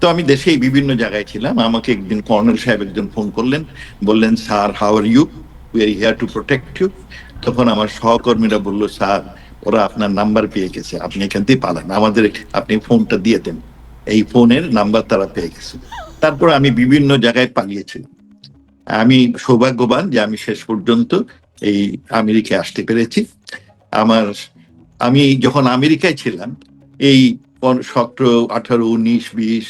তো আমি দেশেই বিভিন্ন জায়গায় ছিলাম। আমাকে একদিন কর্নেল সাহেব একজন ফোন করলেন, বললেন, sir how are you, we are here to protect you. তখন আমার সহকর্মীরা বলল, স্যার ওরা আপনার নাম্বার পেয়ে গেছে, আপনি এখান থেকে পালান, আমাদের আপনি ফোনটা দিয়ে দেন। এই ফোনের নাম্বার তারা পেয়ে গেছে। তারপর আমি বিভিন্ন জায়গায় পালিয়েছি। আমি সৌভাগ্যবান যে আমি শেষ পর্যন্ত এই আমেরিকায় আসতে পেরেছি। আমার আমি যখন আমেরিকায় ছিলাম, এই 17, 18, 19, 20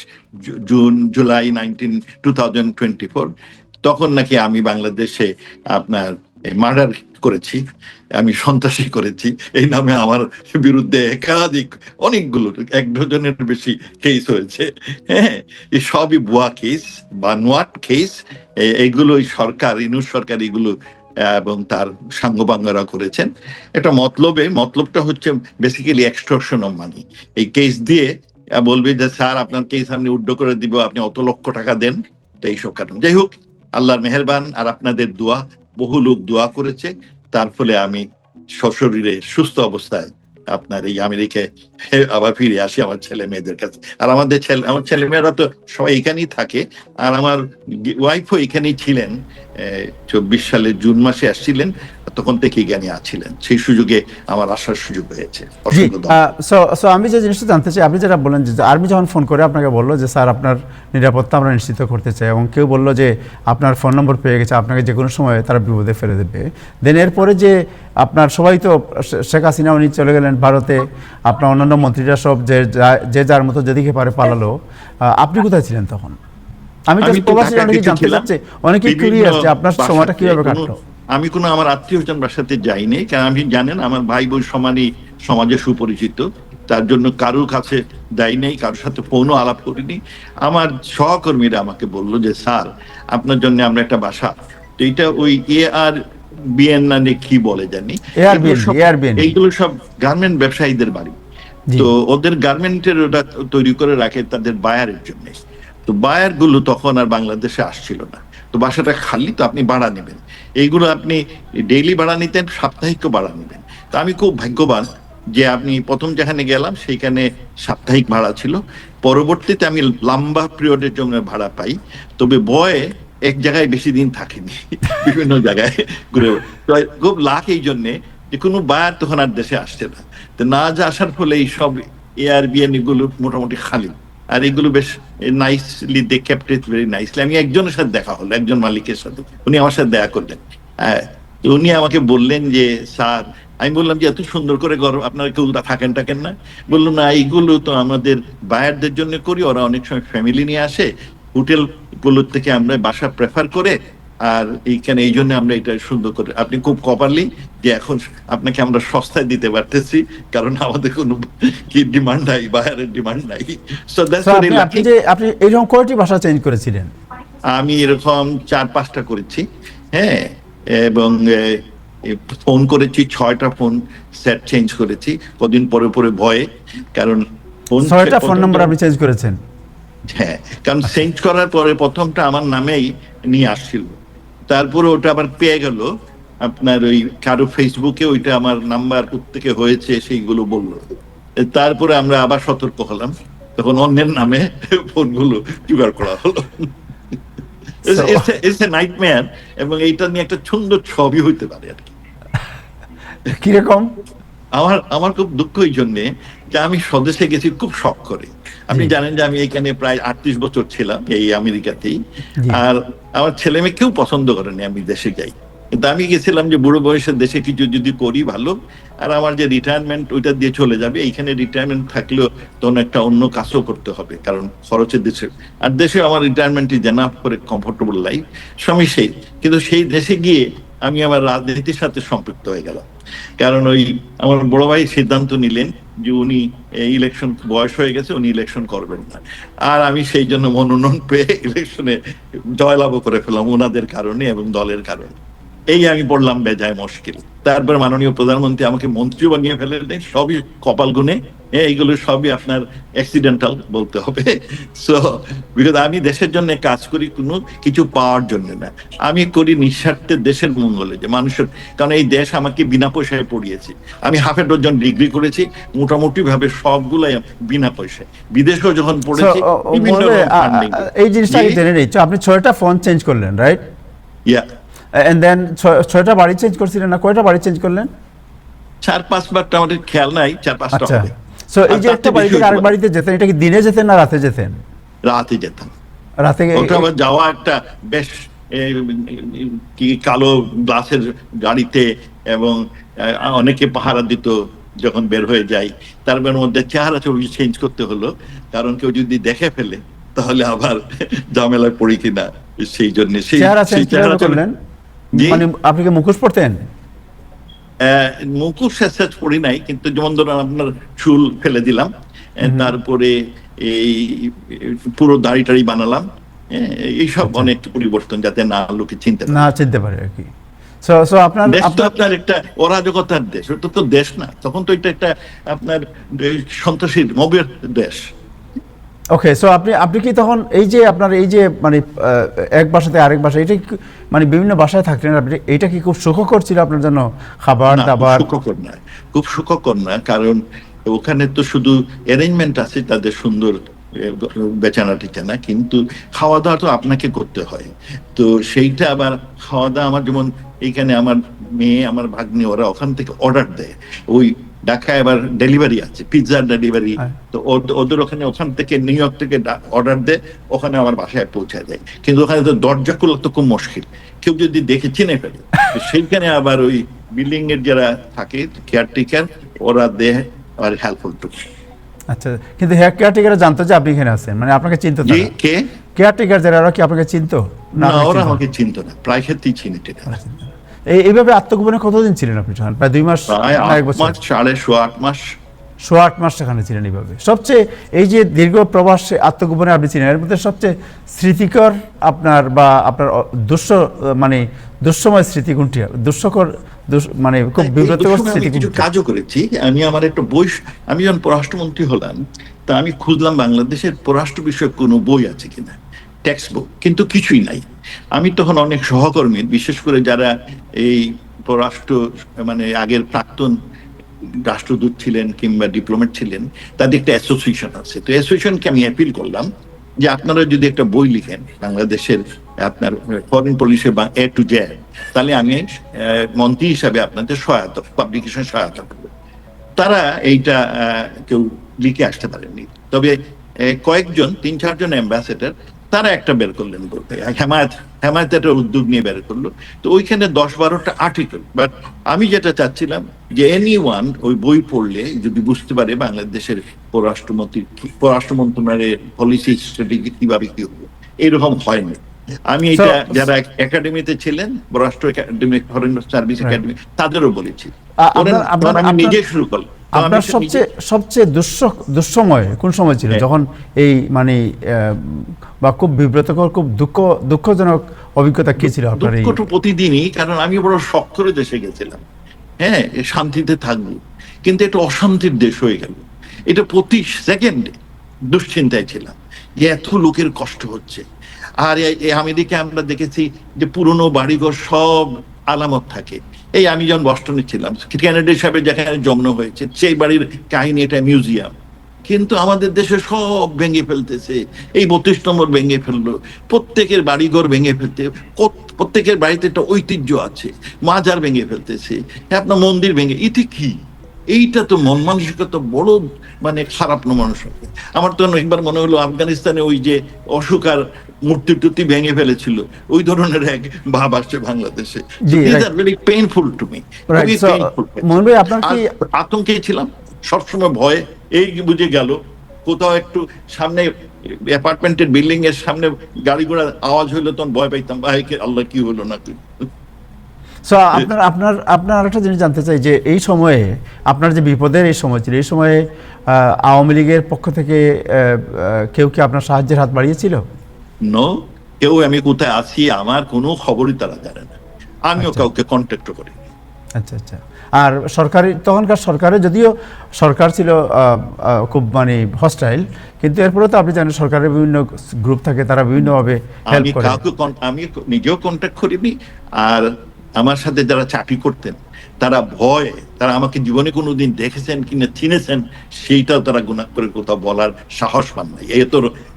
জুন, জুলাই 2024, তখন নাকি আমি বাংলাদেশে আপনার মার্ডার করেছি, আমি সন্ত্রাসী করেছি, এই নামে আমার বিরুদ্ধে একাধিক অনেকগুলো 1 ডজনের বেশি কেস হয়েছে। হ্যাঁ, এই সবই ভুয়া কেস, বানোয়াট কেস। এইগুলো সরকার, ইউনূস সরকার এগুলো এবং তার সাঙ্গপাঙ্গরা করেছেন। এটা মতলবটা হচ্ছে বেসিক্যালি এক্সটর্শন অফ মানি। এই কেস দিয়ে বলবে যে স্যার আপনার কেস আমি উড্ড করে দিব, আপনি অত লক্ষ টাকা দেন। তো এইসব কারণ, যাই হোক, আল্লাহর মেহেরবান আর আপনাদের দোয়া, বহু লোক দোয়া করেছে, তার ফলে আমি সশরীরে সুস্থ অবস্থায় আপনার এই আমেরিকায় আবার ফিরে আসি আমার ছেলে মেয়েদের কাছে। আর আমার ছেলে মেয়েরা তো সবাই এখানেই থাকে, আর আমার ওয়াইফও এখানেই ছিলেন। 24 সালের জুন মাসে আসছিলেন, তখন থেকে এখানে আছিলেন। সেই সুযোগে আমার আসার সুযোগ হয়েছে। আমি যে জিনিসটা জানতে চাই, আপনি যেটা বললেন যে আর্মি যখন ফোন করে আপনাকে বললো যে স্যার আপনার নিরাপত্তা আমরা নিশ্চিত করতে চাই, এবং কেউ বললো যে আপনার ফোন নম্বর পেয়ে গেছে, আপনাকে যে কোনো সময় তারা বিপদে ফেলে দেবে। দেন এরপরে যে আপনার সবাই তো, শেখ হাসিনা উনি চলে গেলেন ভারতে, আপনার অন্যান্য মন্ত্রীরা সব যে যার মতো যেদিকে পারে পালালো, আপনি কোথায় ছিলেন তখন? আমি প্রবাসী অনেকে জানতে চাচ্ছি, অনেকেই কিউরিয়াস যে আপনার সময়টা কিভাবে কাটলো। আমি কোনো আমার আত্মীয়স্বজন বাসাতে যাইনি, কারণ আমি জানেন আমার ভাই বোন সমানই সমাজে সুপরিচিত, তার জন্য কারোর কাছে যাই নাই, কারোর সাথে ফোনও আলাপ করিনি। আমার সহকর্মীরা আমাকে বললো যে স্যার আপনার জন্য আমরা একটা বাসা, তো এটা ওই ARBN না কি বলে জানি, এইগুলো সব গার্মেন্ট ব্যবসায়ীদের বাড়ি। তো ওদের গার্মেন্টের ওটা তৈরি করে রাখে তাদের বায়ারের জন্য। তো বায়ার গুলো তখন আর বাংলাদেশে আসছিল না, তো বাসাটা খালি, তো আপনি ভাড়া নেবেন। এইগুলো আপনি ডেইলি ভাড়া নিতেন, সাপ্তাহিকও ভাড়া নেবেন। তো আমি খুব ভাগ্যবান যে আপনি প্রথম যেখানে গেলাম সেইখানে সাপ্তাহিক ভাড়া ছিল। পরবর্তীতে আমি লম্বা পিরিয়ডের জন্য ভাড়া পাই, তবে বয়ে এক জায়গায় বেশি দিন থাকিনি, বিভিন্ন জায়গায় ঘুরে। খুব লাখ এই জন্যে যে কোনো বায়ার তখন আর দেশে আসছে না, তো না যা আসার ফলে এই সব ARBN এগুলো মোটামুটি খালি। আর এগুলো বেশ nicely, they kept it very nicely. আমি একজনের সাথে দেখা হলো, একজন মালিকের সাথে, উনি আমার সাথে দেখা করলেন। উনি আমাকে বললেন যে স্যার, আমি বললাম যে এত সুন্দর করে ঘর আপনারা কেউ থাকেন না? বললো না, এইগুলো তো আমাদের বায়ারদের জন্য করি, ওরা অনেক সময় ফ্যামিলি নিয়ে আসে, হোটেল গুলোর থেকে আমরা বাসা প্রেফার করে, আর এইখানে এই জন্য আমরা এটা সুন্দর করে, আপনি খুব কপারলি যে এখন আপনাকে আমরা সস্তায় দিতে পারতেছি, কারণ আমাদের কোনো কি ডিমান্ড নাই, বায়ারের ডিমান্ড নাই। সো দ্যাটস আপনি এরকম কয়টি ভাষা চেঞ্জ করেছিলেন? আমি এরকম 4-5টা করেছি, হ্যাঁ, এবং ফোন করেছি 6টা ফোন সেট চেঞ্জ করেছি কদিন পরে পরে ভয়ে, কারণ 6টা ফোন নাম্বার আপনি চেঞ্জ করেছেন? হ্যাঁ, কারণ চেঞ্জ করার পরে প্রথমটা আমার নামেই নিয়ে আসছিল, তারপরে ওটা আবার পেয়ে গেল আপনার ওই কারো ফেসবুকে ওইটা আমার নাম্বার থেকে হয়েছে সেইগুলো বললো। তারপরে আমরা আবার সতর্ক হলাম, তখন অন্যের নামে ফোনগুলো জোগাড় করা হলো। নাইটমেয়ার, এবং এইটা নিয়ে একটা সুন্দর ছবি হইতে পারে আর কি। কিরকম? আমার খুব দুঃখ এই জন্যে যে আমি স্বদেশে গেছি খুব শখ করে। আপনি জানেন যে আমি এখানে প্রায় 38 বছর ছিলাম এই আমেরিকাতেই, আর আমার ছেলে মেয়ে কেউ পছন্দ করেনি আমি দেশে যাই, কিন্তু আমি গেছিলাম যে বুড়ো বয়সের দেশে কিছু যদি করি ভালো, আর আমার যে রিটায়ারমেন্ট ওইটা দিয়ে চলে যাবে। এইখানে রিটায়ারমেন্ট থাকলেও তখন একটা অন্য কাজও করতে হবে, কারণ খরচের দেশে, আর দেশে আমার রিটায়ারমেন্ট ইজ এনাফ করে কমফোর্টেবল লাইফ, স্বামী সেই। কিন্তু সেই দেশে গিয়ে আমি আমার রাজনীতির সাথে সম্পৃক্ত হয়ে গেলাম, কারণ ওই আমার বড় ভাই সিদ্ধান্ত নিলেন যে উনি ইলেকশন বয়স হয়ে গেছে, উনি ইলেকশন করবেন না, আর আমি সেই জন্য মনোনয়ন পেয়ে ইলেকশনে জয়লাভ করে ফেলাম ওনাদের কারণে এবং দলের কারণে। এই আমি পড়লাম বেজায় মুশকিল। তারপর মাননীয় প্রধানমন্ত্রী আমাকে মন্ত্রী বানিয়ে ফেলেন, সবই কপাল গুনে এইগুলো সবই আপনার অ্যাক্সিডেন্টাল বলতে হবে। সো বিকজ আমি দেশের জন্য কাজ করি কোনো কিছু পাওয়ার জন্য না, আমি করি নিঃস্বার্থে দেশের মঙ্গলে, যে মানুষের, কারণ এই দেশ আমাকে বিনা পয়সায় পড়িয়েছে। আমি হাফে ডজন ডিগ্রি করেছি, মোটামুটি ভাবে সবগুলাই বিনা পয়সায়, বিদেশেও যখন পড়েছি বিভিন্ন রকম funding। এই জিনিসটা আমি জেনে নিচ্ছি, আপনি 6টা ফোন চেঞ্জ করলেন, রাইট? ইয়া, এন্ড দেন 6টা বাড়ি চেঞ্জ করছিলেন না, কয়টা বাড়ি চেঞ্জ করলেন? 4-5 আমাদের খেয়াল নাই, 4-5টা আচ্ছা, হবে। সো এই যে আর তার একটা থেকে বাড়ি বেশি থেকে আরেক হতে বাড়িতে যেতেন, এটা কি দিনে যেতেন না রাতে যেতেন? রাতে যেতাম। রাতে ওটা আবার যাওয়া একটা বেশ কি কালো গ্লাসের গাড়িতে, এবং অনেকে পাহারা দিত যখন বের হয়ে যাই, তার মধ্যে চেহারা ছবি চেঞ্জ করতে হলো, কারণ কেউ যদি দেখে ফেলে তাহলে আবার ঝামেলায় পড়ি কিনা, সেই জন্য চেহারা চেঞ্জ কিভাবে করলেন? মানে আপনি কি মুখোশ পরতেন? মুখোশ শেষ পড়ি নাই, কিন্তু যেমন ধরুন আপনার চুল ফেলে দিলাম, তারপরে এই পুরো দাড়ি টাড়ি বানালাম, এইসব অনেক পরিবর্তন, যাতে না লোকে চিনতে পারে আর কি। সো আপনার দেশ তো আপনার একটা অরাজকতার দেশ, ওটা তো দেশ না, তখন তো এটা একটা আপনার সন্ত্রাসী মবের দেশ। ওকে, সো আপনি কি তখন এই যে আপনার এই যে মানে এক বাসাতে আরেক বাসা, এটা মানে বিভিন্ন বাসায় থাকলেন আপনি, এটা কি খুব সুখকর ছিল আপনার জন্য? খাবার দাবার খুব সুখকর না, কারণ ওখানে তো শুধু অ্যারেঞ্জমেন্ট আছে তাদের সুন্দর বেচানা টিচানা, কিন্তু খাওয়া দাওয়া তো আপনাকে করতে হয়। তো সেইটা আবার খাওয়া দাওয়া, আমার যেমন এইখানে আমার মেয়ে, আমার ভাগ্নি, ওরা ওখান থেকে অর্ডার দেয়, ওই ঢাকায় আবার ডেলিভারি আছে, পিৎজার ডেলিভারি, তো ওদের ওখান থেকে নিউ ইয়র্ক থেকে অর্ডার দেয়, ওখানে আমার বাসায় পৌঁছায় দেয়। কিন্তু ওখানে তো দরজা খোলা তো খুব মুশকিল, কেউ যদি দেখে চিনে ফেলে, সেইখানে আবার ওই বিল্ডিং এর যারা থাকে কেয়ারটেকার, ওরা দেয় আর হেল্পফুল টু। আচ্ছা, কিন্তু কেয়ারটেকার জানতো যে আপনি এখানে আছেন, মানে আপনাকে চিনতো না? কে কেয়ারটেকার যারা, ওরা কি আপনাকে চিনতো? না, ওরা আমাকে চিনতো না, প্রায় ক্ষেত্রেই চিনিতে না। এইভাবে আত্মগোপনে কতদিন ছিলেন আপনি? প্রায় 2 মাস, 1 মাস, 8.5 মাস। 8 মাস সেখানে ছিলেন এইভাবে। সবচেয়ে এই যে দীর্ঘ প্রবাসে আত্মগোপনে আপনি ছিলেন, এর মধ্যে সবচেয়ে স্মৃতিকর আপনার বা আপনার দুঃসময় স্মৃতি কোনটি? মানে খুব বিব্রতকর স্মৃতি কিছু কাজও করেছি আমি। আমার একটা বই, আমি যখন পররাষ্ট্রমন্ত্রী হলাম, তা আমি খুঁজলাম বাংলাদেশের পররাষ্ট্র বিষয়ক কোনো বই আছে কিনা, টেক্সট বুক, কিন্তু কিছুই নাই। আমি তখন অনেক সহকর্মী, বিশেষ করে যারা এই পররাষ্ট্র মানে আগের প্রাক্তন রাষ্ট্রদূত ছিলেন কিংবা ডিপ্লোমেট ছিলেন, তাদের একটা অ্যাসোসিয়েশন আছে, তো অ্যাসোসিয়েশনকে আমি অ্যাপিল করলাম যে আপনারা যদি একটা বই লিখেন বাংলাদেশের আপনার ফরেন পলিসি বা A to Z, তাহলে আমি মন্ত্রী হিসাবে আপনাদের সহায়তা, পাবলিকেশন সহায়তা করবো। তারা এইটা কেউ লিখে আসতে পারেননি, তবে কয়েকজন 3-4 জন অ্যাম্বাসেডার, তারা একটা বের করলেন, হেমায়ত একটা উদ্যোগ নিয়ে বের করলো। তো ওইখানে 10-12টা আর্টিকেল। বাট আমি যেটা চাচ্ছিলাম যে এনিওয়ান ওই বই পড়লে যদি বুঝতে পারে বাংলাদেশের পররাষ্ট্র মন্ত্রণালয়ের পলিসি স্ট্র্যাটেজি কিভাবে কি হবে, এরকম হয়নি। আমি এটা যারা একাডেমিতে ছিলেন, পররাষ্ট্র একাডেমি, ফরেন সার্ভিস একাডেমি, তাদেরও বলেছি। আমি নিজে শুরু করলাম। আপনার সবচেয়ে দুঃসময় কোন সময় ছিল, যখন এই মানে বা খুব বিব্রতকর, খুব দুঃখজনক অভিজ্ঞতা কি ছিল আপনার? দুঃখ তো প্রতিদিনই, কারণ আমি বড় শখ করে দেশে গেছিলাম, হ্যাঁ শান্তিতে থাকবো, কিন্তু এটা অশান্তির দেশ হয়ে গেল। এটা প্রতি সেকেন্ডে দুশ্চিন্তায় ছিলাম যে এত লোকের কষ্ট হচ্ছে। আর আমেরিকা আমরা দেখেছি যে পুরনো বাড়িঘর সব আলামত থাকে। এই আমি যখন বস্টনে ছিলাম, কেনেডি সাহেবের যেখানে জন্ম হয়েছে, সেই বাড়ির কাহিনী, এটা মিউজিয়াম, কিন্তু আমাদের দেশে সব ভেঙে ফেলতেছে। এই 32 নম্বর ভেঙে ফেললো, প্রত্যেকের বাড়িঘর ভেঙে ফেলতে, প্রত্যেকের বাড়িতে একটা ঐতিহ্য আছে, মাজার ভেঙে ফেলতেছে, আপনার মন্দির ভেঙে, এতে কি? এইটা তো মন মানসিকতা বড় মানে খারাপ না মানুষের। আমার তো একবার মনে হলো আফগানিস্তানে ওই যে অশোকার মূর্তি টুর্তি ভেঙে ফেলেছিল, ওই ধরনের এক ভাব আসছে বাংলাদেশে। পেইনফুল টু মি, আতঙ্কে ছিলাম সবসময়, ভয়ে। এই বুঝে গেল কোথাও একটু সামনে অ্যাপার্টমেন্টের বিল্ডিং এর সামনে গাড়ি ঘোড়ার আওয়াজ হইলো, তখন ভয় পাইতাম, ভাইকে আল্লাহ কি হলো না কি। সো আপনার আরেকটা জিনিস জানতে চাই যে এই সময়ে আপনার যে বিপদের এই সময় ছিল, এই সময়ে আওয়ামী লীগের পক্ষ থেকে কেউ কি আপনার সাহায্যের হাত বাড়িয়েছিল? নো, কেউ আমি কোথায় আছি আমার কোনো খবরই তারা জানে না, আমিও কাউকে কন্ট্যাক্ট করি। আচ্ছা আচ্ছা। আর সরকারি তখনকার সরকারে যদিও সরকার ছিল খুব মানে হস্টাইল, কিন্তু এরপরে তো আপনি জানেন সরকারের বিভিন্ন গ্রুপ থাকে, তারা বিভিন্নভাবে হেল্প আমি করে। কাউকে আমি নিজেও কন্ট্যাক্ট করিনি, আর আমার সাথে যারা চাকরি করতেন তারা ভয়ে, তারা আমাকে জীবনে কোনোদিন দেখেছেন কিনা চিনেছেন সেইটাও তারা গুণা করে কোথাও বলার সাহস পান নাই,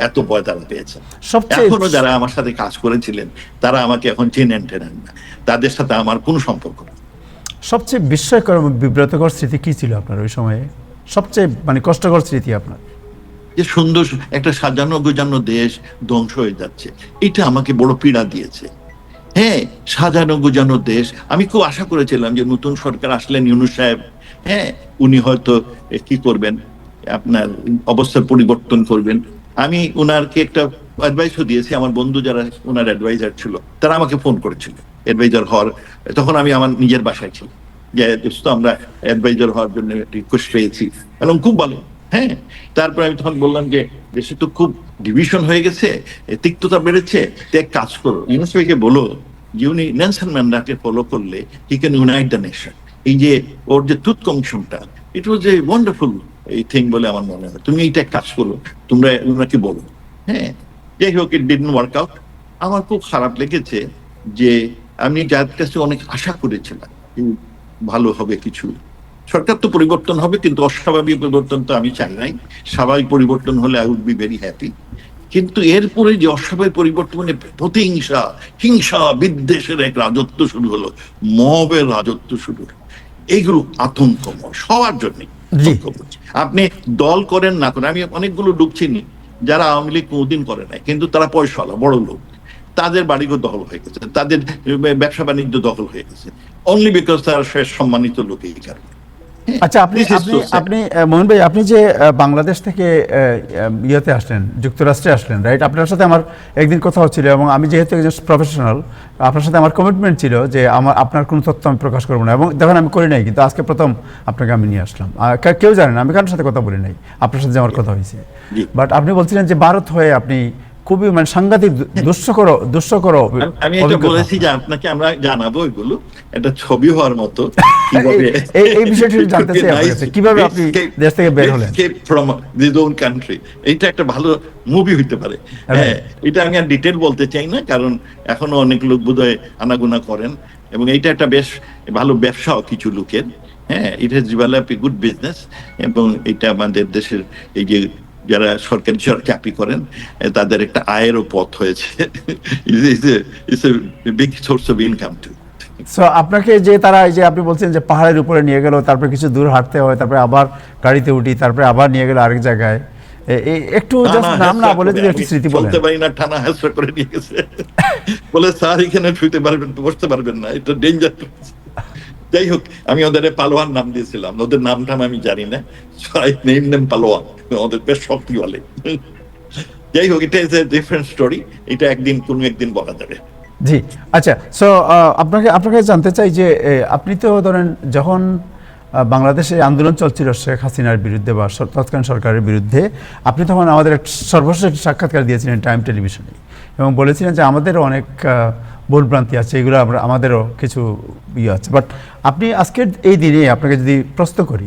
এত ভয় তারা পেয়েছেন। সবচেয়ে এখনো যারা আমার সাথে কাজ করেছিলেন তারা আমাকে এখন চেনেন টেনেন না, তাদের সাথে আমার কোনো সম্পর্ক নেই। সবচেয়ে বিস্ময়কর এবং বিব্রতকর স্মৃতি কি ছিল আপনার ওই সময়ে? সবচেয়ে মানে কষ্টকর স্মৃতি আপনার? যে সুন্দর একটা সাজানো গোজানো দেশ ধ্বংস হয়ে যাচ্ছে, এটা আমাকে বড় পীড়া দিয়েছে। হ্যাঁ, সাজানো গোজানো দেশ, আমি খুব আশা করেছিলাম যে নতুন সরকার আসলেন, ইউনূস সাহেব, হ্যাঁ, উনি হয়তো কি করবেন, আপনার অবস্থার পরিবর্তন করবেন। আমি উনারকে একটা অ্যাডভাইসও দিয়েছি, আমার বন্ধু যারা ওনার অ্যাডভাইজার ছিল তারা আমাকে ফোন করেছিল অ্যাডভাইজার হওয়ার, তখন আমি আমার নিজের বাসায় ছিল, যে দোস্ত আমরা অ্যাডভাইজার হওয়ার জন্য রিকোয়েস্ট পেয়েছি এবং খুব ভালো। হ্যাঁ, তারপরে আমি তখন বললাম যে দেশে তো খুব ডিভিশন হয়ে গেছে, তিক্ততা বেড়েছে, এক কাজ করো, ইউনূস ভাইকে বলো যে উনি নেলসন ম্যান্ডেলাকে ফলো করলে he can unite the nation. এই যে ওর যে টুথ কমিশনটা, ইট ওয়াজ এ ওয়ান্ডারফুল এই থিং বলে আমার মনে হয়, তুমি এইটা কাজ করো, তোমরা ওনাকে বলো। হ্যাঁ, যাই হোক, ইট ডিডন্ট ওয়ার্ক আউট। আমার খুব খারাপ লেগেছে যে আমি যার কাছে অনেক আশা করেছিলাম ভালো হবে কিছু, সরকার তো পরিবর্তন হবে কিন্তু অস্বাভাবিক পরিবর্তন তো আমি চাই নাই, স্বাভাবিক পরিবর্তন হলে I would be very happy. কিন্তু এরপরে যে অস্বাভাবিক পরিবর্তনে প্রতিহিংসা, হিংসা, বিদ্বেষের এক রাজত্ব শুরু হলো, মবের রাজত্ব শুরু হলো, এইগুলো আতঙ্কময় সবার জন্য। আপনি দল করেন না করেন, আমি অনেকগুলো লোক চিনি যারা আওয়ামী লীগ কোনোদিন করে নাই, কিন্তু তারা পয়সাওয়ালা বড় লোক, তাদের বাড়িঘর দখল হয়ে গেছে, তাদের ব্যবসা বাণিজ্য দখল হয়ে গেছে, অনলি বিকজ তারা শেষ সম্মানিত লোক এই কারণে। আচ্ছা, আপনি আপনি মোহন ভাই, আপনি যে বাংলাদেশ থেকে ইয়েতে আসলেন, যুক্তরাষ্ট্রে আসলেন, রাইট? আপনার সাথে আমার একদিন কথা হচ্ছিল এবং আমি যেহেতু একজন প্রফেশনাল, আপনার সাথে আমার কমিটমেন্ট ছিল যে আপনার কোনো তথ্য আমি প্রকাশ করবো না, এবং দেখুন আমি করি নাই, কিন্তু আজকে প্রথম আপনাকে আমি নিয়ে আসলাম। কেউ জানে না আমি কারোর সাথে কথা বলি নাই, আপনার সাথে যে আমার কথা হয়েছে। বাট আপনি বলছিলেন যে ভারত হয়ে আপনি খুবই মানে সাংঘাতিক দুঃস্থকর। আমি এটা বলেছি যে আপনাকে আমরা জানাবো এগুলো, একটা ছবি হওয়ার মতো কিভাবে এই বিষয়টি জানতে চাই আপনার কাছে, কিভাবে আপনি দেশ থেকে বের হলেন ফ্রম দিস ওন কান্ট্রি। এইটা একটা ভালো মুভি হইতে পারে। হ্যাঁ, এটা আমি আর ডিটেল বলতে চাই না, কারণ এখনো অনেক লোক বোধহয় আনাগোনা করেন, এবং এইটা একটা বেশ ভালো ব্যবসাও কিছু লোকের। হ্যাঁ, it has develop a good business, এবং এটা আমাদের দেশের এই যে যারা সরকারি চাকরি করেন তাদের একটা আয়েরও পথ হয়েছে, big source of income too. So আপনাকে যে তারা এই যে আপনি বলছেন যে পাহাড়ের উপরে নিয়ে গেল, তারপরে কিছু দূর হাঁটতে হয়, তারপরে আবার গাড়িতে উঠি, তারপরে আবার নিয়ে গেল আরেক জায়গায়, একটু জাস্ট নাম না বলে যদি একটু স্মৃতি বলেন। বলতে পারি না, টানা হেসরা করে নিয়ে গেছে, বলে স্যার এখানে শুতে পারবেন, বসতে পারবেন না, এটা ডেঞ্জার। যাই হোক, আমি ওদের পালোয়ান নাম দিয়েছিলাম, ওদের নামটা আমি জানি না, পালোয়ান, ওদের বেশ শক্তি বলে। যাই হোক, এটা ইজ এ ডিফারেন্ট স্টোরি, এটা কোনো একদিন বলা যাবে। জি, আচ্ছা। সো আপনাকে জানতে চাই যে আপনি তো ধরেন যখন বাংলাদেশে আন্দোলন চলছিল শেখ হাসিনার বিরুদ্ধে বা তৎকালীন সরকারের বিরুদ্ধে, আপনি তখন আমাদের সর্বশেষ একটি সাক্ষাৎকার দিয়েছিলেন টাইম টেলিভিশনে, এবং বলেছিলেন যে আমাদেরও অনেক ভুলভ্রান্তি আছে, এগুলো আমাদেরও কিছু ইয়ে আছে। বাট আপনি আজকের এই দিনে আপনাকে যদি প্রশ্ন করি